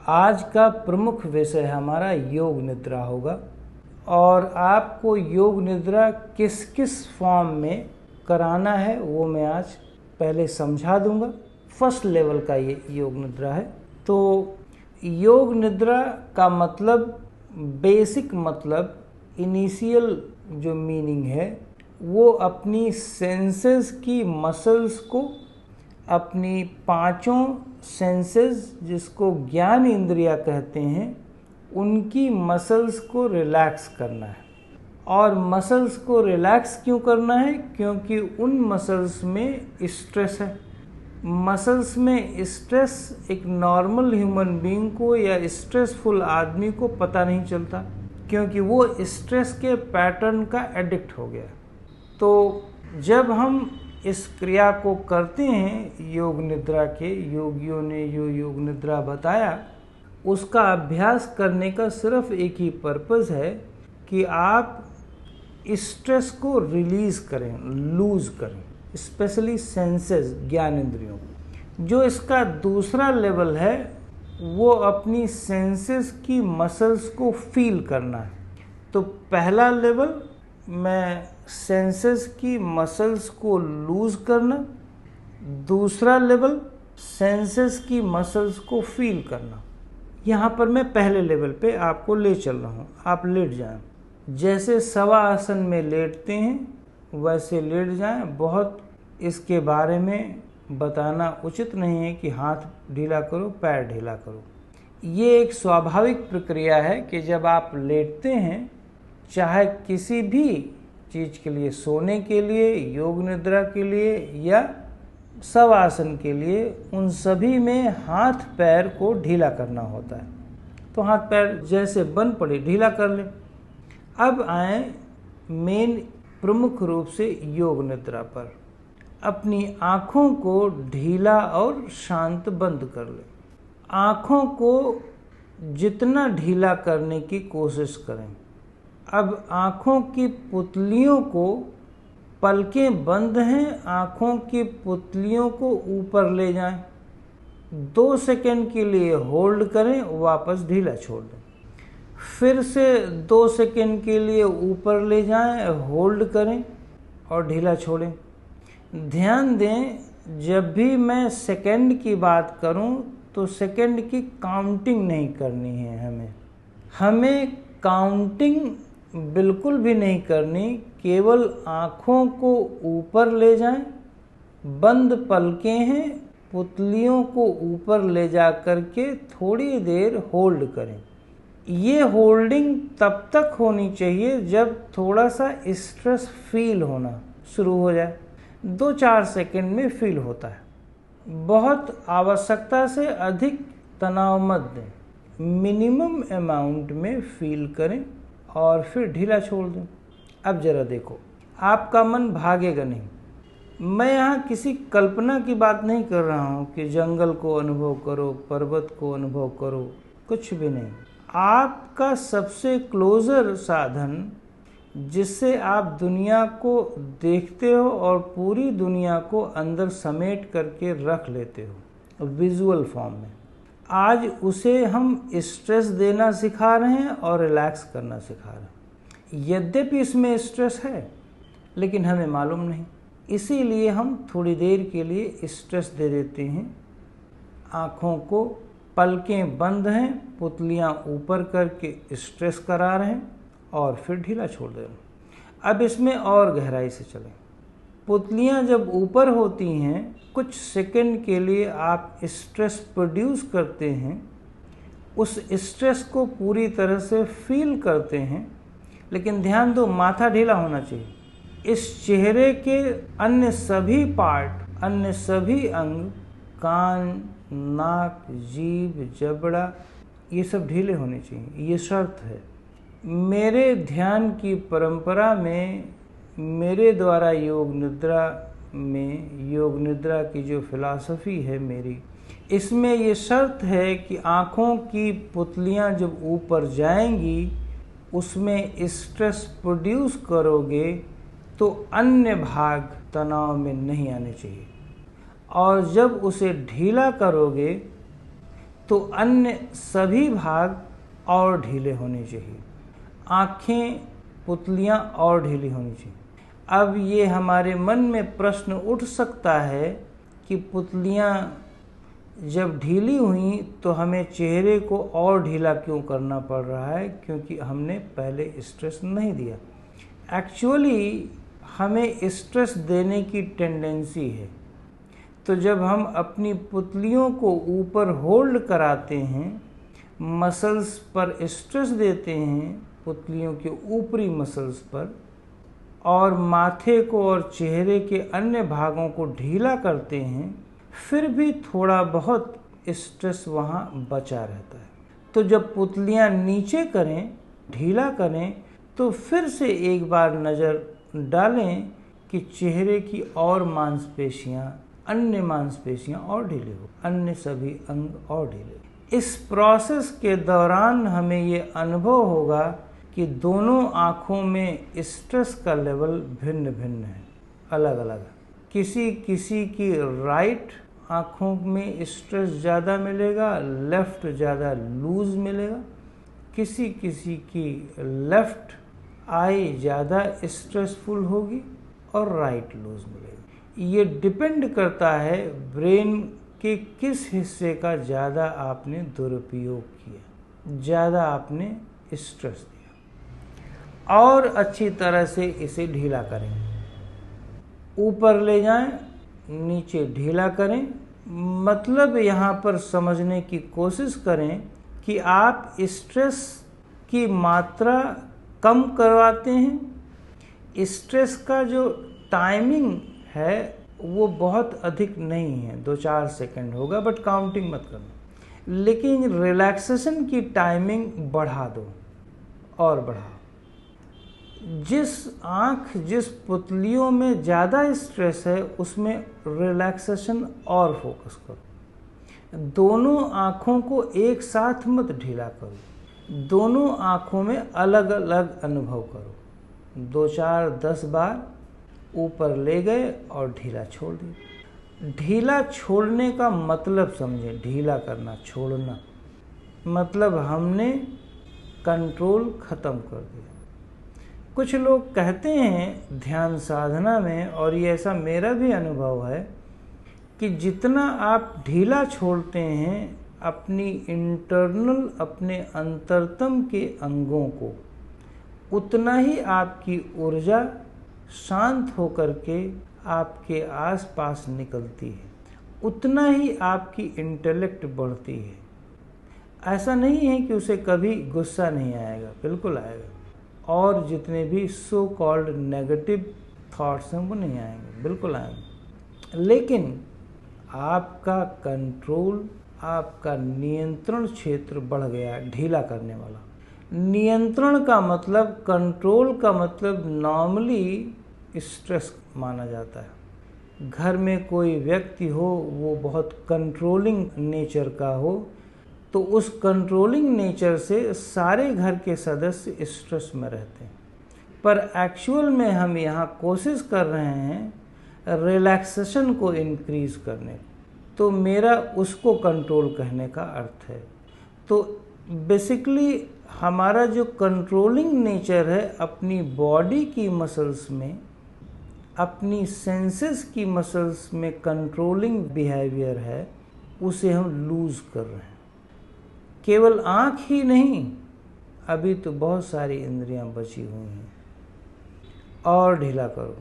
आज का प्रमुख विषय हमारा योग निद्रा होगा और आपको योग निद्रा किस किस फॉर्म में कराना है वो मैं आज पहले समझा दूंगा। फर्स्ट लेवल का ये योग निद्रा है। तो योग निद्रा का मतलब, बेसिक मतलब, इनिशियल जो मीनिंग है वो अपनी सेंसेस की मसल्स को, अपनी पांचों सेंसेस जिसको ज्ञान इंद्रिया कहते हैं, उनकी मसल्स को रिलैक्स करना है। और मसल्स को रिलैक्स क्यों करना है? क्योंकि उन मसल्स में स्ट्रेस है। मसल्स में स्ट्रेस एक नॉर्मल ह्यूमन बीइंग को या स्ट्रेसफुल आदमी को पता नहीं चलता, क्योंकि वो स्ट्रेस के पैटर्न का एडिक्ट हो गया। तो जब हम इस क्रिया को करते हैं, योग निद्रा के योगियों ने जो योग निद्रा बताया, उसका अभ्यास करने का सिर्फ एक ही पर्पस है कि आप स्ट्रेस को रिलीज़ करें, लूज़ करें, स्पेशली सेंसेस, ज्ञान इंद्रियों को। जो इसका दूसरा लेवल है वो अपनी सेंसेस की मसल्स को फील करना है। तो पहला लेवल में सेंसेस की मसल्स को लूज़ करना, दूसरा लेवल सेंसेस की मसल्स को फील करना। यहाँ पर मैं पहले लेवल पे आपको ले चल रहा हूँ। आप लेट जाएं, जैसे शवासन में लेटते हैं वैसे लेट जाएं। बहुत इसके बारे में बताना उचित नहीं है कि हाथ ढीला करो, पैर ढीला करो। ये एक स्वाभाविक प्रक्रिया है कि जब आप लेटते हैं, चाहे किसी भी चीज़ के लिए, सोने के लिए, योग निद्रा के लिए या शवासन के लिए, उन सभी में हाथ पैर को ढीला करना होता है। तो हाथ पैर जैसे बन पड़े ढीला कर लें। अब आए मेन प्रमुख रूप से योग निद्रा पर। अपनी आँखों को ढीला और शांत बंद कर लें। आँखों को जितना ढीला करने की कोशिश करें। अब आँखों की पुतलियों को, पलकें बंद हैं, आँखों की पुतलियों को ऊपर ले जाएं। 2 सेकंड के लिए होल्ड करें, वापस ढीला छोड़ दें। फिर से 2 सेकंड के लिए ऊपर ले जाएं, होल्ड करें और ढीला छोड़ें। ध्यान दें, जब भी मैं सेकंड की बात करूं तो सेकंड की काउंटिंग नहीं करनी है। हमें काउंटिंग बिल्कुल भी नहीं करनी। केवल आँखों को ऊपर ले जाएं, बंद पलकें हैं, पुतलियों को ऊपर ले जा करके थोड़ी देर होल्ड करें। ये होल्डिंग तब तक होनी चाहिए जब थोड़ा सा स्ट्रेस फील होना शुरू हो जाए। 2-4 सेकंड में फील होता है। बहुत आवश्यकता से अधिक तनाव मत दें, मिनिमम अमाउंट में फील करें और फिर ढीला छोड़ दें। अब जरा देखो, आपका मन भागेगा नहीं। मैं यहाँ किसी कल्पना की बात नहीं कर रहा हूँ कि जंगल को अनुभव करो, पर्वत को अनुभव करो, कुछ भी नहीं। आपका सबसे क्लोजर साधन जिससे आप दुनिया को देखते हो और पूरी दुनिया को अंदर समेट करके रख लेते हो विजुअल फॉर्म में, आज उसे हम स्ट्रेस देना सिखा रहे हैं और रिलैक्स करना सिखा रहे हैं। यद्यपि इसमें स्ट्रेस है लेकिन हमें मालूम नहीं, इसीलिए हम थोड़ी देर के लिए स्ट्रेस दे देते हैं। आँखों को, पलकें बंद हैं, पुतलियाँ ऊपर करके स्ट्रेस करा रहे हैं और फिर ढीला छोड़ दे रहे हैं। अब इसमें और गहराई से चलें। पुतलियाँ जब ऊपर होती हैं, कुछ सेकंड के लिए आप स्ट्रेस प्रोड्यूस करते हैं, उस स्ट्रेस को पूरी तरह से फील करते हैं। लेकिन ध्यान दो, माथा ढीला होना चाहिए। इस चेहरे के अन्य सभी पार्ट, अन्य सभी अंग, कान, नाक, जीभ, जबड़ा, ये सब ढीले होने चाहिए। ये शर्त है। मेरे ध्यान की परंपरा में, मेरे द्वारा योग निद्रा में, योग निद्रा की जो फिलॉसफी है मेरी, इसमें ये शर्त है कि आँखों की पुतलियाँ जब ऊपर जाएंगी, उसमें स्ट्रेस प्रोड्यूस करोगे तो अन्य भाग तनाव में नहीं आने चाहिए। और जब उसे ढीला करोगे तो अन्य सभी भाग और ढीले होने चाहिए। आँखें, पुतलियाँ और ढीली होनी चाहिए। अब ये हमारे मन में प्रश्न उठ सकता है कि पुतलियाँ जब ढीली हुई तो हमें चेहरे को और ढीला क्यों करना पड़ रहा है, क्योंकि हमने पहले स्ट्रेस नहीं दिया। एक्चुअली हमें स्ट्रेस देने की टेंडेंसी है, तो जब हम अपनी पुतलियों को ऊपर होल्ड कराते हैं, मसल्स पर स्ट्रेस देते हैं, पुतलियों के ऊपरी मसल्स पर, और माथे को और चेहरे के अन्य भागों को ढीला करते हैं, फिर भी थोड़ा बहुत स्ट्रेस वहाँ बचा रहता है। तो जब पुतलियाँ नीचे करें, ढीला करें, तो फिर से एक बार नज़र डालें कि चेहरे की और मांसपेशियाँ, अन्य मांसपेशियाँ और ढीली हो, अन्य सभी अंग और ढीले। इस प्रोसेस के दौरान हमें ये अनुभव होगा कि दोनों आँखों में स्ट्रेस का लेवल भिन्न भिन्न है, अलग अलग है। किसी किसी की राइट आँखों में स्ट्रेस ज़्यादा मिलेगा, लेफ़्ट ज़्यादा लूज़ मिलेगा। किसी किसी की लेफ़्ट आई ज़्यादा स्ट्रेसफुल होगी और राइट लूज़ मिलेगी। ये डिपेंड करता है ब्रेन के किस हिस्से का ज़्यादा आपने दुरुपयोग किया, ज़्यादा आपने स्ट्रेस दिया। और अच्छी तरह से इसे ढीला करें, ऊपर ले जाएं, नीचे ढीला करें। मतलब यहाँ पर समझने की कोशिश करें कि आप स्ट्रेस की मात्रा कम करवाते हैं। स्ट्रेस का जो टाइमिंग है वो बहुत अधिक नहीं है, 2-4 सेकंड होगा, बट काउंटिंग मत करना। लेकिन रिलैक्सेशन की टाइमिंग बढ़ा दो और बढ़ाओ। जिस पुतलियों में ज़्यादा स्ट्रेस है उसमें रिलैक्सेशन और फोकस करो। दोनों आँखों को एक साथ मत ढीला करो, दोनों आँखों में अलग अलग अनुभव करो। 2-4-10 बार ऊपर ले गए और ढीला छोड़ दिए। ढीला छोड़ने का मतलब समझें, ढीला करना, छोड़ना मतलब हमने कंट्रोल ख़त्म कर दिया। कुछ लोग कहते हैं ध्यान साधना में, और ये ऐसा मेरा भी अनुभव है, कि जितना आप ढीला छोड़ते हैं अपनी इंटरनल, अपने अंतरतम के अंगों को, उतना ही आपकी ऊर्जा शांत होकर के आपके आसपास निकलती है, उतना ही आपकी इंटेलेक्ट बढ़ती है। ऐसा नहीं है कि उसे कभी गुस्सा नहीं आएगा, बिल्कुल आएगा, और जितने भी सो कॉल्ड नेगेटिव थॉट्स हैं वो नहीं आएंगे, बिल्कुल आएंगे। लेकिन आपका कंट्रोल, आपका नियंत्रण क्षेत्र बढ़ गया, ढीला करने वाला। नियंत्रण का मतलब, कंट्रोल का मतलब नॉर्मली स्ट्रेस माना जाता है। घर में कोई व्यक्ति हो वो बहुत कंट्रोलिंग नेचर का हो, तो उस कंट्रोलिंग नेचर से सारे घर के सदस्य स्ट्रेस में रहते हैं। पर एक्चुअल में हम यहाँ कोशिश कर रहे हैं रिलैक्सेशन को इंक्रीज करने, तो मेरा उसको कंट्रोल कहने का अर्थ है। तो बेसिकली हमारा जो कंट्रोलिंग नेचर है अपनी बॉडी की मसल्स में, अपनी सेंसेस की मसल्स में कंट्रोलिंग बिहेवियर है, उसे हम लूज़ कर रहे हैं। केवल आँख ही नहीं, अभी तो बहुत सारी इंद्रियां बची हुई हैं। और ढीला करो।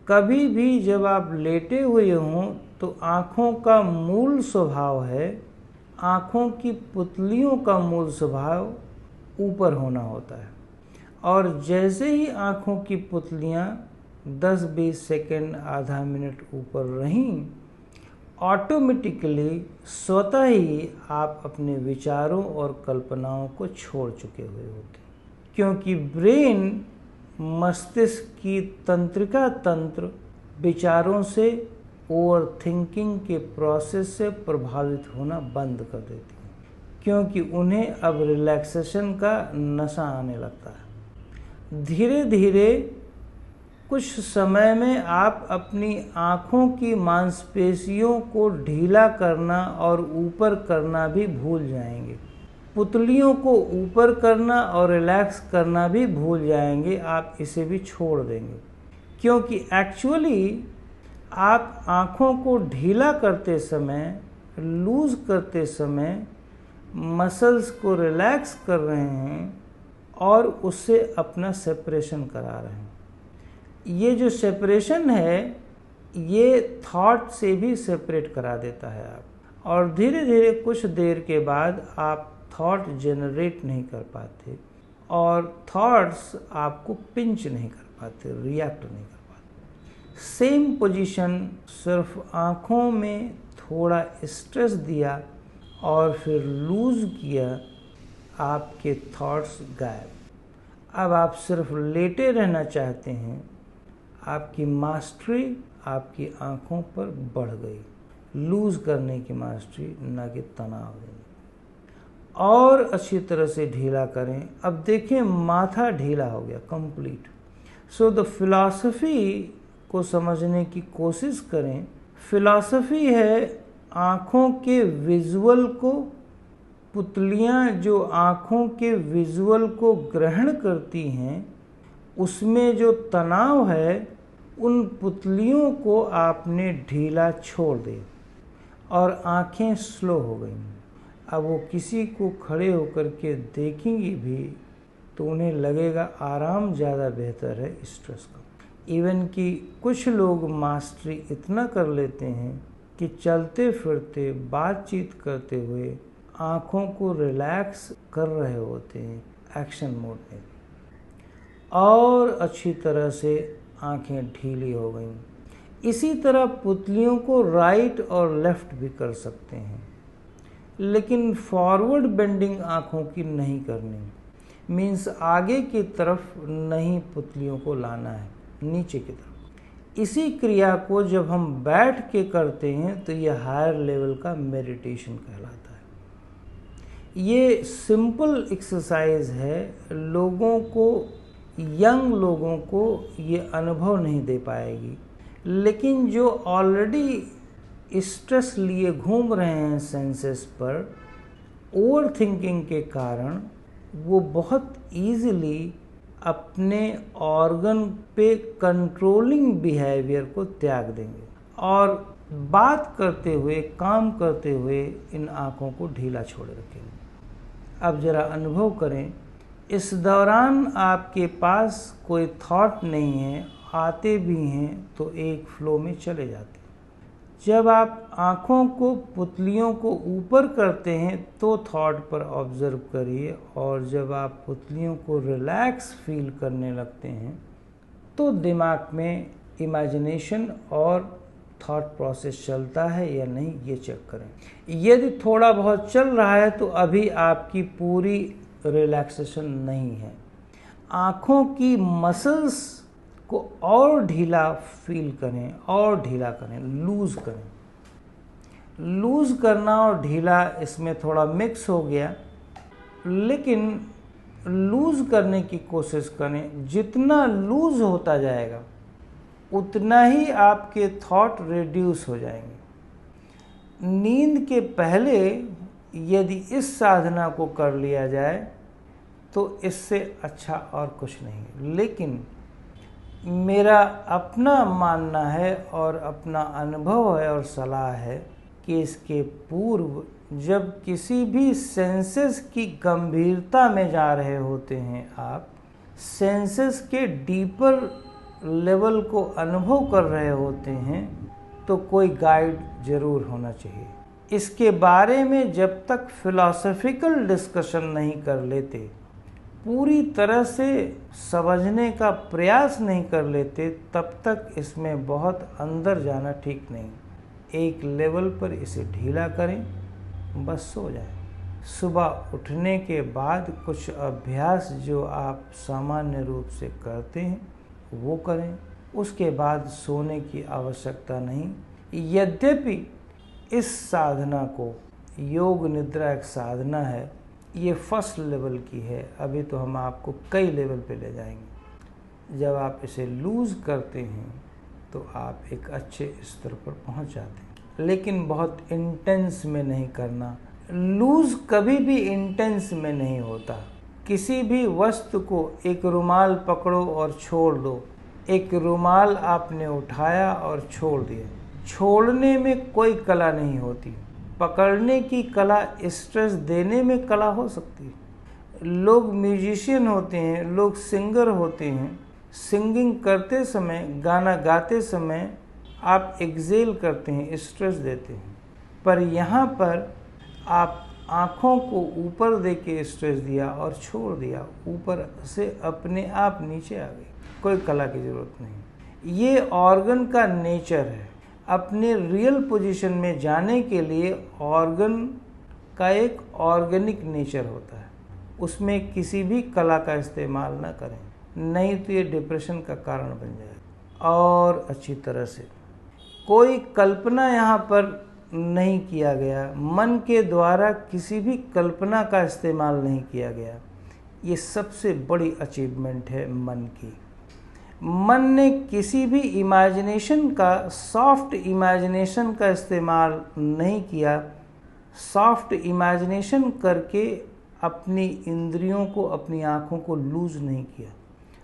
कभी भी जब आप लेटे हुए हों तो आँखों का मूल स्वभाव है, आँखों की पुतलियों का मूल स्वभाव ऊपर होना होता है। और जैसे ही आँखों की पुतलियाँ 10-20 सेकंड, आधा मिनट ऊपर रहीं, ऑटोमेटिकली स्वतः ही आप अपने विचारों और कल्पनाओं को छोड़ चुके हुए होते हैं। क्योंकि ब्रेन, मस्तिष्क की तंत्रिका तंत्र विचारों से, ओवर थिंकिंग के प्रोसेस से प्रभावित होना बंद कर देती है, क्योंकि उन्हें अब रिलैक्सेशन का नशा आने लगता है। धीरे धीरे कुछ समय में आप अपनी आँखों की मांसपेशियों को ढीला करना और ऊपर करना भी भूल जाएंगे। पुतलियों को ऊपर करना और रिलैक्स करना भी भूल जाएंगे, आप इसे भी छोड़ देंगे। क्योंकि एक्चुअली आप आँखों को ढीला करते समय, लूज़ करते समय मसल्स को रिलैक्स कर रहे हैं और उससे अपना सेपरेशन करा रहे हैं। ये जो सेपरेशन है ये थॉट से भी सेपरेट करा देता है आप, और धीरे धीरे कुछ देर के बाद आप थॉट जनरेट नहीं कर पाते और थॉट्स आपको पिंच नहीं कर पाते, रिएक्ट नहीं कर पाते। सेम पोजीशन, सिर्फ आँखों में थोड़ा स्ट्रेस दिया और फिर लूज़ किया, आपके थॉट्स गायब। अब आप सिर्फ लेटे रहना चाहते हैं, आपकी मास्टरी आपकी आँखों पर बढ़ गई। लूज़ करने की मास्टरी, ना कि तनाव देने। और अच्छी तरह से ढीला करें। अब देखें माथा ढीला हो गया कंप्लीट। सो द फिलॉसफी को समझने की कोशिश करें। फिलॉसफी है आँखों के विजुअल को, पुतलियाँ जो आँखों के विजुअल को ग्रहण करती हैं, उसमें जो तनाव है उन पुतलियों को आपने ढीला छोड़ दिया और आँखें स्लो हो गई। अब वो किसी को खड़े होकर के देखेंगी भी तो उन्हें लगेगा आराम ज़्यादा बेहतर है स्ट्रेस का। इवन कि कुछ लोग मास्टरी इतना कर लेते हैं कि चलते फिरते, बातचीत करते हुए आँखों को रिलैक्स कर रहे होते हैं एक्शन मोड में, और अच्छी तरह से आँखें ढीली हो गईं। इसी तरह पुतलियों को राइट और लेफ़्ट भी कर सकते हैं, लेकिन फॉरवर्ड बेंडिंग आँखों की नहीं करनी। मीन्स आगे की तरफ नहीं पुतलियों को लाना है, नीचे की तरफ। इसी क्रिया को जब हम बैठ के करते हैं तो ये हायर लेवल का मेडिटेशन कहलाता है। ये सिंपल एक्सरसाइज है, लोगों को, यंग लोगों को ये अनुभव नहीं दे पाएगी, लेकिन जो ऑलरेडी स्ट्रेस लिए घूम रहे हैं सेंसेस पर, ओवर थिंकिंग के कारण वो बहुत ईजिली अपने ऑर्गन पे कंट्रोलिंग बिहेवियर को त्याग देंगे और बात करते हुए, काम करते हुए इन आँखों को ढीला छोड़ रखेंगे। अब ज़रा अनुभव करें, इस दौरान आपके पास कोई थॉट नहीं है, आते भी हैं तो एक फ्लो में चले जाते हैं। जब आप आँखों को, पुतलियों को ऊपर करते हैं तो थॉट पर ऑब्जर्व करिए, और जब आप पुतलियों को रिलैक्स फील करने लगते हैं तो दिमाग में इमेजिनेशन और थॉट प्रोसेस चलता है या नहीं ये चेक करें। यदि थोड़ा बहुत चल रहा है तो अभी आपकी पूरी रिलैक्सेशन नहीं है। आँखों की मसल्स को और ढीला फील करें, और ढीला करें, लूज़ करें। लूज़ करना और ढीला इसमें थोड़ा मिक्स हो गया, लेकिन लूज़ करने की कोशिश करें। जितना लूज़ होता जाएगा उतना ही आपके थॉट रिड्यूस हो जाएंगे। नींद के पहले यदि इस साधना को कर लिया जाए तो इससे अच्छा और कुछ नहीं। लेकिन मेरा अपना मानना है और अपना अनुभव है और सलाह है कि इसके पूर्व जब किसी भी सेंसेस की गंभीरता में जा रहे होते हैं, आप सेंसेस के डीपर लेवल को अनुभव कर रहे होते हैं, तो कोई गाइड जरूर होना चाहिए। इसके बारे में जब तक फिलॉसफिकल डिस्कशन नहीं कर लेते, पूरी तरह से समझने का प्रयास नहीं कर लेते, तब तक इसमें बहुत अंदर जाना ठीक नहीं। एक लेवल पर इसे ढीला करें, बस सो जाए। सुबह उठने के बाद कुछ अभ्यास जो आप सामान्य रूप से करते हैं वो करें, उसके बाद सोने की आवश्यकता नहीं। यद्यपि इस साधना को, योग निद्रा एक साधना है, ये फर्स्ट लेवल की है, अभी तो हम आपको कई लेवल पे ले जाएंगे। जब आप इसे लूज़ करते हैं तो आप एक अच्छे स्तर पर पहुंच जाते हैं, लेकिन बहुत इंटेंस में नहीं करना। लूज़ कभी भी इंटेंस में नहीं होता। किसी भी वस्तु को एक रुमाल पकड़ो और छोड़ दो। एक रुमाल आपने उठाया और छोड़ दिया, छोड़ने में कोई कला नहीं होती। पकड़ने की कला, स्ट्रेस देने में कला हो सकती है। लोग म्यूजिशियन होते हैं, लोग सिंगर होते हैं। सिंगिंग करते समय, गाना गाते समय आप एक्सेल करते हैं, स्ट्रेस देते हैं, पर यहाँ पर आप आँखों को ऊपर दे के स्ट्रेस दिया और छोड़ दिया, ऊपर से अपने आप नीचे आ गई। कोई कला की ज़रूरत नहीं। ये ऑर्गन का नेचर है। अपने रियल पोजीशन में जाने के लिए ऑर्गन का एक ऑर्गेनिक नेचर होता है, उसमें किसी भी कला का इस्तेमाल ना करें, नहीं तो ये डिप्रेशन का कारण बन जाएगा। और अच्छी तरह से कोई कल्पना यहाँ पर नहीं किया गया, मन के द्वारा किसी भी कल्पना का इस्तेमाल नहीं किया गया। ये सबसे बड़ी अचीवमेंट है मन की। मन ने किसी भी इमेजिनेशन का, सॉफ्ट इमेजिनेशन का इस्तेमाल नहीं किया। सॉफ्ट इमेजिनेशन करके अपनी इंद्रियों को, अपनी आँखों को लूज़ नहीं किया,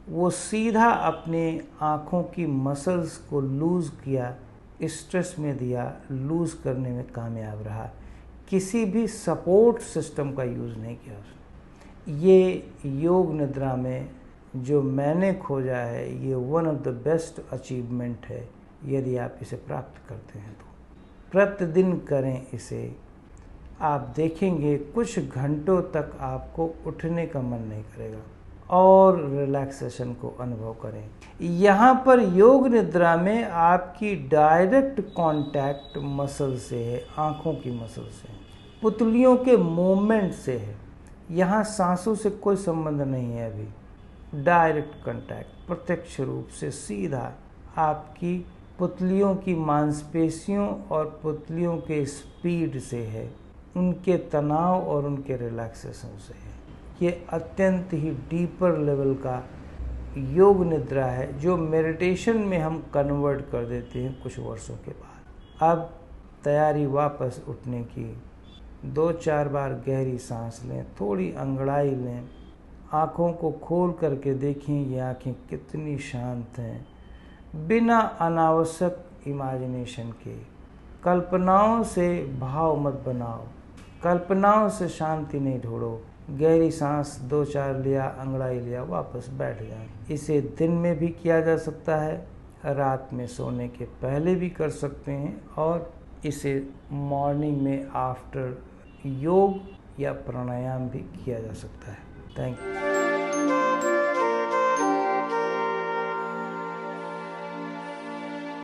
वो सीधा अपने आँखों की मसल्स को लूज़ किया, स्ट्रेस में दिया, लूज़ करने में कामयाब रहा। किसी भी सपोर्ट सिस्टम का यूज़ नहीं किया उसने। ये योग निद्रा में जो मैंने खोजा है, ये one of the best achievement है। यदि आप इसे प्राप्त करते हैं तो प्रतिदिन करें इसे। आप देखेंगे कुछ घंटों तक आपको उठने का मन नहीं करेगा और रिलैक्सेशन को अनुभव करें। यहाँ पर योग निद्रा में आपकी डायरेक्ट कांटेक्ट मसल से है, आँखों की मसल से, पुतलियों के मूवमेंट से है। यहाँ सांसों से कोई संबंध नहीं है। अभी डायरेक्ट कांटेक्ट, प्रत्यक्ष रूप से सीधा आपकी पुतलियों की मांसपेशियों और पुतलियों के स्पीड से है, उनके तनाव और उनके रिलैक्सेशन से है। ये अत्यंत ही डीपर लेवल का योग निद्रा है, जो मेडिटेशन में हम कन्वर्ट कर देते हैं कुछ वर्षों के बाद। अब तैयारी वापस उठने की। 2-4 बार गहरी सांस लें, थोड़ी अंगड़ाई लें, आँखों को खोल करके देखें ये आँखें कितनी शांत हैं, बिना अनावश्यक इमेजिनेशन के। कल्पनाओं से भाव मत बनाओ, कल्पनाओं से शांति नहीं ढूंढो। गहरी सांस 2-4 लिया, अंगड़ाई लिया, वापस बैठ जाए। इसे दिन में भी किया जा सकता है, रात में सोने के पहले भी कर सकते हैं, और इसे मॉर्निंग में आफ्टर योग या प्राणायाम भी किया जा सकता है। Thank you.